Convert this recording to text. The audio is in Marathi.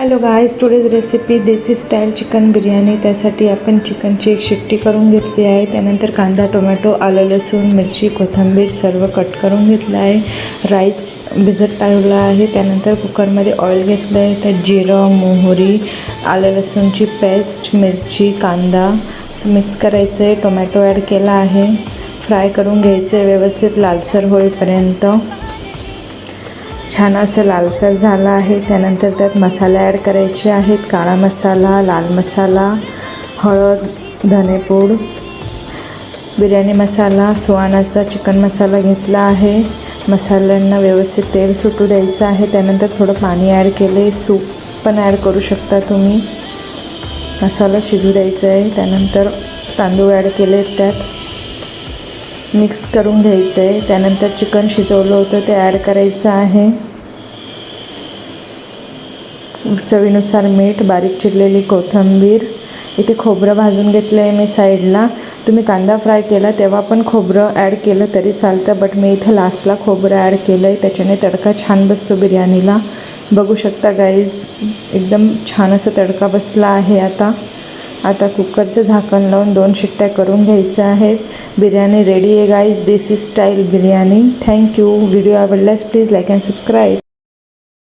हॅलो गाईज, टुडेज रेसिपी देसी स्टाईल चिकन बिर्याणी। त्यासाठी आपण चिकनची एक शिट्टी करून घेतली आहे। त्यानंतर कांदा, टोमॅटो, आलं, लसूण, मिरची, कोथिंबीर सर्व कट करून घेतलं आहे। राईस भिजत टाकला आहे। त्यानंतर कुकरमध्ये ऑइल घेतलं आहे। त्यात जिरं, मोहरी, आलं लसूणची पेस्ट, मिरची, कांदा मिक्स करायचं आहे। टोमॅटो ॲड केला आहे। फ्राय करून घ्यायचं आहे व्यवस्थित लालसर होईपर्यंत। छान असं लालसर झाला आहे। त्यानंतर त्यात मसाले ॲड करायचे आहेत। काळा मसाला, लाल मसाला, हळद, धनेपूड, बिर्याणी मसाला, सुहानाचा चिकन मसाला घेतला आहे। मसाल्यांना व्यवस्थित तेल सुटू द्यायचं आहे। त्यानंतर थोडं पाणी ॲड केले, सूप पण ॲड करू शकता तुम्ही। मसाला शिजू द्यायचा आहे। त्यानंतर तांदूळ ॲड केले, त्यात मिक्स करून घ्यायचं आहे। त्यानंतर चिकन शिजवलं होतं ते ॲड करायचं आहे। चवीनुसार मीठ, बारीक चिरलेली कोथिंबीर, इथे खोबरं भाजून घेतलं आहे मी साईडला। तुम्ही कांदा फ्राय केला तेव्हा पण खोबरं ॲड केलं तरी चालतं, बट मी इथे लास्टला खोबरं ॲड केलं आहे, त्याच्याने तडका छान बसतो बिर्याणीला। बघू शकता गाईज, एकदम छान असं तडका बसला आहे। आता कुकरचं झाकण लावून 2 शिट्ट्या करून घ्यायच्या आहेत। बिर्याणी रेडी आहे गाईज, देसी स्टाईल बिर्याणी। थँक्यू। व्हिडिओ आवडल्यास प्लीज लाईक अँड सबस्क्राईब।